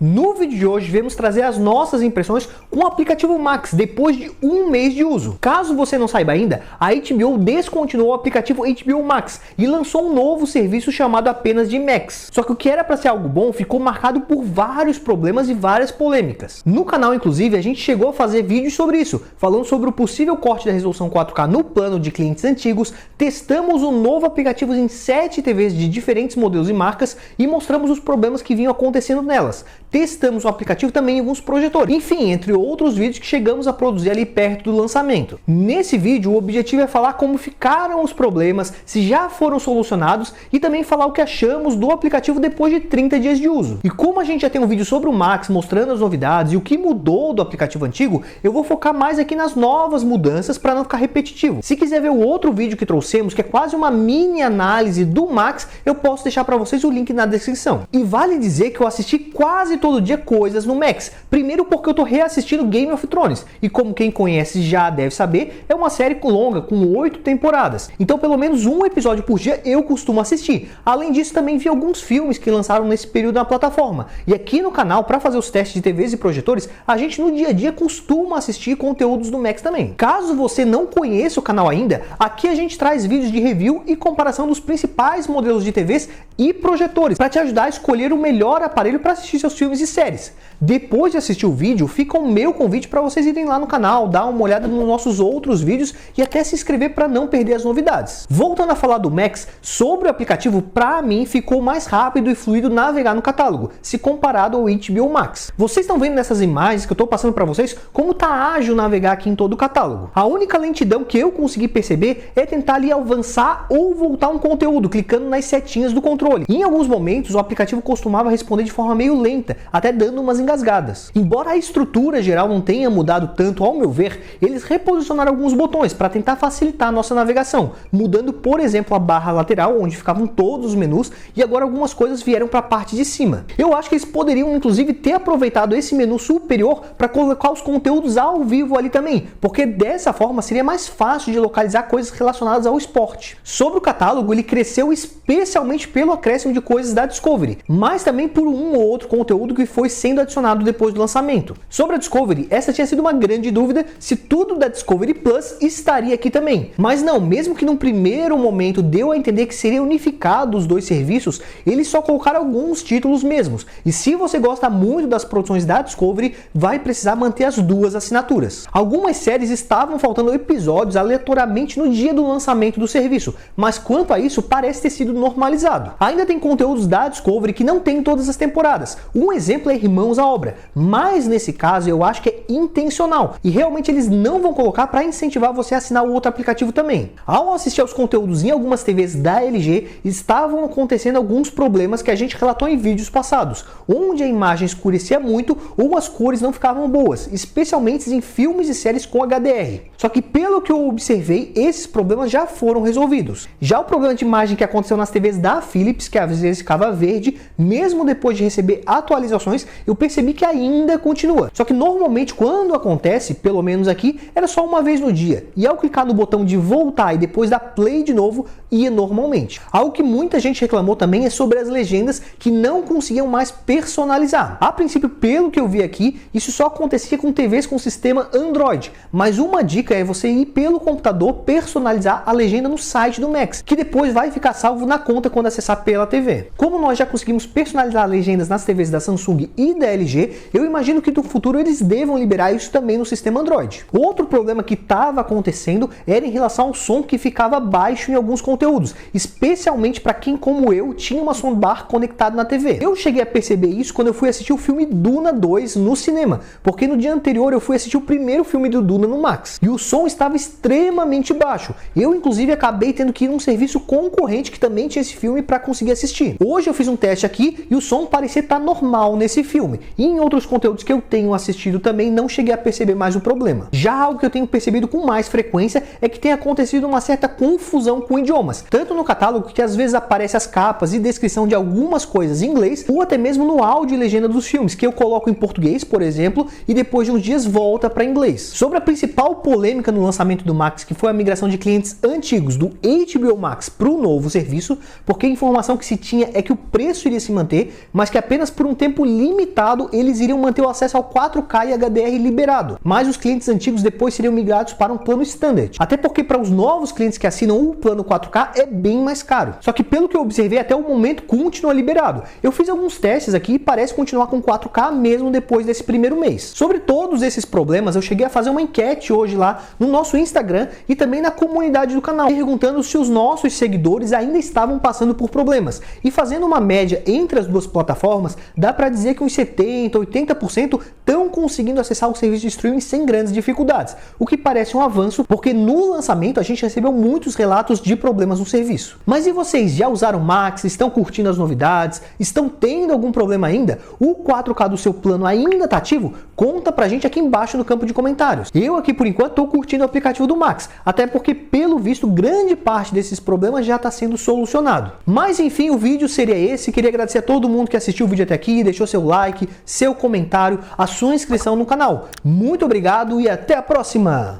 No vídeo de hoje, vamos trazer as nossas impressões com o aplicativo Max depois de um mês de uso. Caso você não saiba ainda, a HBO descontinuou o aplicativo HBO Max e lançou um novo serviço chamado apenas de Max. Só que o que era para ser algo bom ficou marcado por vários problemas e várias polêmicas. No canal, inclusive, a gente chegou a fazer vídeos sobre isso, falando sobre o possível corte da resolução 4K no plano de clientes antigos, testamos um novo aplicativo em 7 TVs de diferentes modelos e marcas e mostramos os problemas que vinham acontecendo nelas. Testamos o aplicativo também em alguns projetores, enfim, entre outros vídeos que chegamos a produzir ali perto do lançamento. Nesse vídeo, o objetivo é falar como ficaram os problemas, se já foram solucionados e também falar o que achamos do aplicativo depois de 30 dias de uso. E como a gente já tem um vídeo sobre o Max mostrando as novidades e o que mudou do aplicativo antigo, eu vou focar mais aqui nas novas mudanças para não ficar repetitivo. Se quiser ver o outro vídeo que trouxemos, que é quase uma mini análise do Max, eu posso deixar para vocês o link na descrição. E vale dizer que eu assisti quase todo dia coisas no Max. Primeiro porque eu tô reassistindo Game of Thrones, e como quem conhece já deve saber, é uma série longa, com 8 temporadas. Então pelo menos um episódio por dia eu costumo assistir. Além disso, também vi alguns filmes que lançaram nesse período na plataforma. E aqui no canal, para fazer os testes de TVs e projetores, a gente no dia a dia costuma assistir conteúdos do Max também. Caso você não conheça o canal ainda, aqui a gente traz vídeos de review e comparação dos principais modelos de TVs e projetores, para te ajudar a escolher o melhor aparelho para assistir seus filmes e séries. Depois de assistir o vídeo, fica o meu convite para vocês irem lá no canal, dar uma olhada nos nossos outros vídeos e até se inscrever para não perder as novidades. Voltando a falar do Max, sobre o aplicativo, para mim ficou mais rápido e fluido navegar no catálogo, se comparado ao HBO Max. Vocês estão vendo nessas imagens que eu estou passando para vocês como tá ágil navegar aqui em todo o catálogo. A única lentidão que eu consegui perceber é tentar ali avançar ou voltar um conteúdo, clicando nas setinhas do controle. Em alguns momentos o aplicativo costumava responder de forma meio lenta, até dando umas engasgadas. Embora a estrutura geral não tenha mudado tanto, ao meu ver, eles reposicionaram alguns botões para tentar facilitar a nossa navegação, mudando, por exemplo, a barra lateral, onde ficavam todos os menus, e agora algumas coisas vieram para a parte de cima. Eu acho que eles poderiam, inclusive, ter aproveitado esse menu superior para colocar os conteúdos ao vivo ali também, porque dessa forma seria mais fácil de localizar coisas relacionadas ao esporte. Sobre o catálogo, ele cresceu especialmente pelo acréscimo de coisas da Discovery, mas também por um ou outro conteúdo que foi sendo adicionado depois do lançamento. Sobre a Discovery, essa tinha sido uma grande dúvida se tudo da Discovery Plus estaria aqui também. Mas não, mesmo que num primeiro momento deu a entender que seria unificado os dois serviços, eles só colocaram alguns títulos mesmos. E se você gosta muito das produções da Discovery, vai precisar manter as duas assinaturas. Algumas séries estavam faltando episódios aleatoriamente no dia do lançamento do serviço, mas quanto a isso parece ter sido normalizado. Ainda tem conteúdos da Discovery que não tem todas as temporadas. Um exemplo é Irmãos à Obra, mas nesse caso eu acho que é intencional e realmente eles não vão colocar para incentivar você a assinar o outro aplicativo também. Ao assistir aos conteúdos em algumas TVs da LG, estavam acontecendo alguns problemas que a gente relatou em vídeos passados, onde a imagem escurecia muito ou as cores não ficavam boas, especialmente em filmes e séries com HDR. Só que pelo que eu observei, esses problemas já foram resolvidos. Já o problema de imagem que aconteceu nas TVs da Philips, que às vezes ficava verde, mesmo depois de receber atualizações, eu percebi que ainda continua. Só que normalmente quando acontece, pelo menos aqui, era só uma vez no dia. E ao clicar no botão de voltar e depois dar play de novo, ia normalmente. Algo que muita gente reclamou também é sobre as legendas que não conseguiam mais personalizar. A princípio, pelo que eu vi aqui, isso só acontecia com TVs com sistema Android. Mas uma dica é você ir pelo computador personalizar a legenda no site do Max, que depois vai ficar salvo na conta quando acessar pela TV. Como nós já conseguimos personalizar legendas nas TVs da Samsung e da LG, eu imagino que no futuro eles devam liberar isso também no sistema Android. Outro problema que estava acontecendo era em relação ao som, que ficava baixo em alguns conteúdos, especialmente para quem, como eu, tinha uma soundbar conectada na TV. Eu cheguei a perceber isso quando eu fui assistir o filme Duna 2 no cinema, porque no dia anterior eu fui assistir o primeiro filme do Duna no Max, e o som estava extremamente baixo. Eu, inclusive, acabei tendo que ir num serviço concorrente que também tinha esse filme para conseguir assistir. Hoje eu fiz um teste aqui e o som parecia estar normal nesse filme. E em outros conteúdos que eu tenho assistido também não cheguei a perceber mais o problema. Já algo que eu tenho percebido com mais frequência é que tem acontecido uma certa confusão com idiomas, tanto no catálogo, que às vezes aparece as capas e descrição de algumas coisas em inglês, ou até mesmo no áudio e legenda dos filmes, que eu coloco em português, por exemplo, e depois de uns dias volta para inglês. Sobre a principal polêmica no lançamento do Max, que foi a migração de clientes antigos do HBO Max para o novo serviço, porque a informação que se tinha é que o preço iria se manter, mas que apenas por um tempo tempo limitado eles iriam manter o acesso ao 4K e HDR liberado, mas os clientes antigos depois seriam migrados para um plano standard. Até porque para os novos clientes que assinam o plano 4K é bem mais caro. Só que pelo que eu observei até o momento continua liberado. Eu fiz alguns testes aqui e parece continuar com 4K mesmo depois desse primeiro mês. Sobre todos esses problemas eu cheguei a fazer uma enquete hoje lá no nosso Instagram e também na comunidade do canal, perguntando se os nossos seguidores ainda estavam passando por problemas. E fazendo uma média entre as duas plataformas, dá para dizer que uns 70, 80% estão conseguindo acessar o serviço de streaming sem grandes dificuldades, o que parece um avanço, porque no lançamento a gente recebeu muitos relatos de problemas no serviço. Mas e vocês, já usaram o Max? Estão curtindo as novidades? Estão tendo algum problema ainda? O 4K do seu plano ainda está ativo? Conta pra gente aqui embaixo no campo de comentários. Eu aqui por enquanto estou curtindo o aplicativo do Max, até porque pelo visto grande parte desses problemas já está sendo solucionado. Mas enfim, o vídeo seria esse. Queria agradecer a todo mundo que assistiu o vídeo até aqui, deixou seu like, seu comentário, a sua inscrição no canal. Muito obrigado e até a próxima!